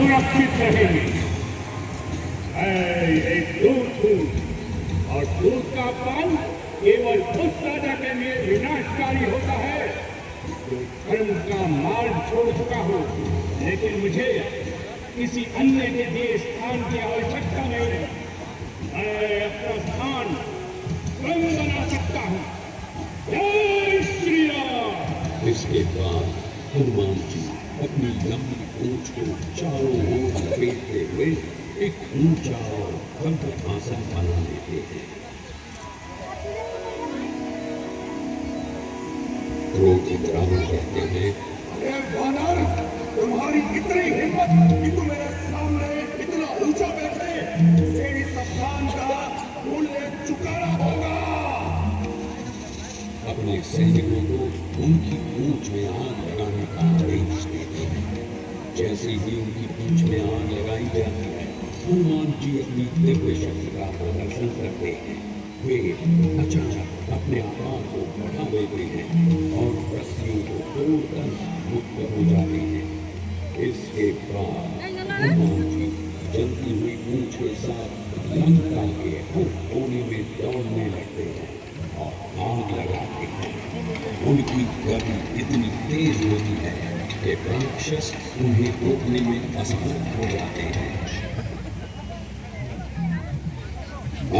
सुरक्षित रहेंगे। मैं एक दूत हूँ और दूत का पान केवल उस राजा के लिए विनाशकारी होता है जो धर्म का मार्ग छोड़ चुका हो। लेकिन मुझे किसी अन्य के दिए स्थान की आवश्यकता नहीं है। मैं अपना स्थान स्वयं बना सकता हूँ। जय श्री राम। इसके बाद हनुमान जी अपनी लंबी पूंछ को चारों ओर लपेटते हुए एक ऊंचा और भव्य आसन बना लेते हैं। क्रोधित रावण कहते हैं, अरे वानर, तुम्हारी इतनी हिम्मत कि तुम मेरे सामने इतना ऊंचा बैठे, तेरी सम्मान का मूल्य चुकाना होगा। अपने सैनिकों को उनकी पूंछ में आग लगाने का आदेश देते हैं। जैसे ही उनकी पूंछ में आग लगाई जाती है, हनुमान जी अपनी दिव्य शक्ति का प्रदर्शन करते हैं। वे अचानक अपने आकार को बढ़ा देते हैं और रस्सियों को तोड़कर मुक्त हो जाते हैं। इसके बाद हनुमान जी जलती हुई पूंछ के साथ लंका के हर कोने में दौड़ने लगते हैं और आग लगाते हैं। उनकी गति इतनी तेज होती है कि राक्षस उन्हें रोकने में असमर्थ हो जाते हैं।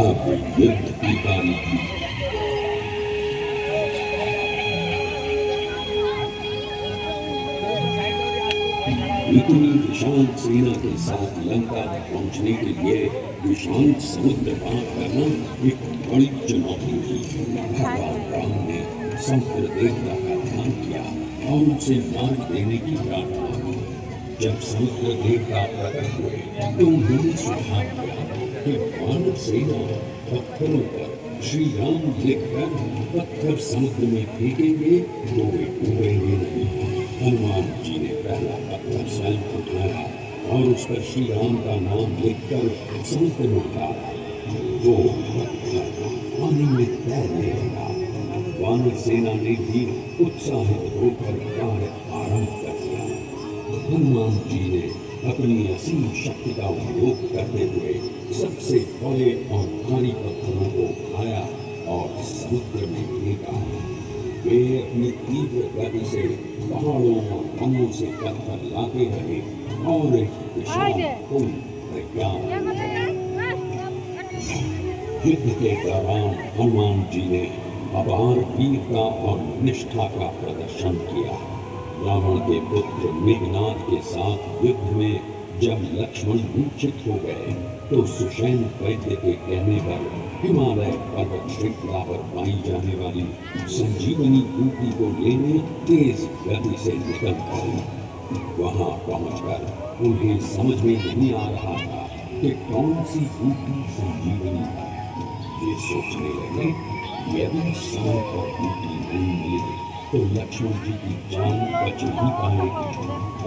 अब युद्ध की बारी थी। इतनी विशाल सेना के साथ लंका तक पहुंचने के लिए विशाल समुद्र पार करना एक बड़ी चुनौती थी। भगवान राम ने समुद्र देवता का ध्यान किया और उनसे मार्ग देने की प्रार्थना की। जब समुद्र देवता प्रकट हुए तो उन्होंने सुझाव दिया कि वानर सेना पत्थरों पर श्री राम लिखकर पत्थर समुद्र में फेंकेंगे तो वे डूबेंगे नहीं। हनुमान जी ने पहला पत्थर स्वयं उठाया और उस पर श्री राम का नाम लिखकर समुद्र में डाला। वो पत्थर पानी में तैरने लगा। वानर सेना ने भी उत्साहित होकर कार्य आरंभ कर दिया। हनुमान जी ने अपनी असीम शक्ति का उपयोग करते हुए सबसे बड़े और भारी पत्थरों को उठाया और समुद्र में फेंका। वे अपनी तीव्र गति से पहाड़ों और वनों से पत्थर लाते रहे और एक विशाल पुल तैयार। युद्ध के दौरान हनुमान जी ने अपार वीरता और निष्ठा का प्रदर्शन किया। रावण के पुत्र मेघनाद के साथ युद्ध में जब लक्ष्मण मूर्छित हो गए तो सुषेण वैद्य के कहने पर हिमालय पर्वत श्रृंखला पर पाई जाने वाली संजीवनी बूटी को लेने तेज गति से निकल पड़ी। वहां पहुंचकर उन्हें समझ में नहीं आ रहा था कि कौन सी बूटी संजीवनी है। ये सोचने लगे, यदि समय पर बूटी नहीं मिली तो लक्ष्मण जी की जान बच नहीं पाएगी।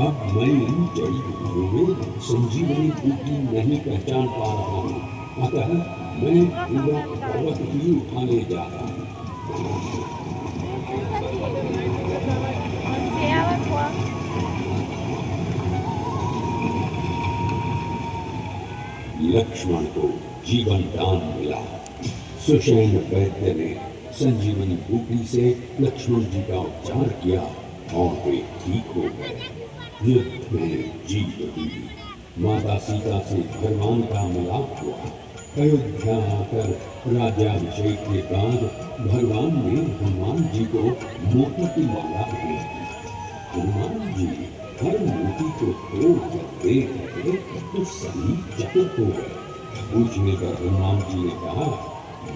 अब मैं इन जड़ी बूटियों में संजीवनी बूटी नहीं पहचान पा रहा हूँ, अतः मैं पूरा पर्वत ही उठाने जा रहा हूँ। लक्ष्मण को जीवन दान मिला। सुषेण वैद्य ने संजीवनी बूटी से लक्ष्मण जी का उपचार किया और वे ठीक हो गए। युद्ध में जीत हुई। माता सीता से भगवान का मिलाप हुआ। अयोध्या आकर राज्याभिषेक के बाद भगवान ने हनुमान जी को मोती की माला भेज दी। हनुमान जी हर मोती को तोड़ कर देख रहे तो सभी चकित हो गए। पूछने पर हनुमान जी ने कहा,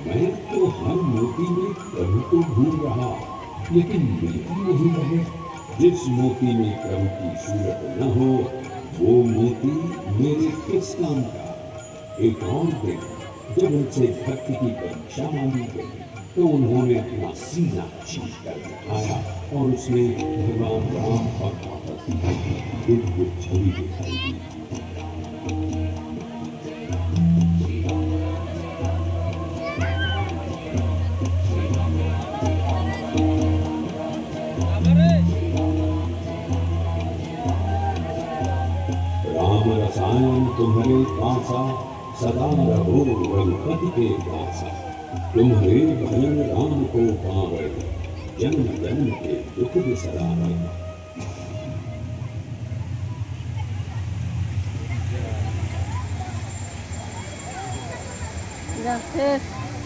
मैं तो हर मोती में प्रभु को ढूंढ रहा, लेकिन मिलती नहीं रहे। जिस मोती में प्रभु की सूरत न हो वो मोती मेरे किस काम का। एक और दिन जब उनसे भक्ति की परीक्षा मांगी गई तो उन्होंने अपना सीना चीर कर दिखाया और उसमें भगवान राम और माता सीता की दिव्य छवि दिखाई दी। राम रसायन तुम्हारे पासा, सदा रहो रघुपति के दासा। तुम्हारे भजन राम को पावे, जन्म जन्म के दुख बिसरावे। Gracias.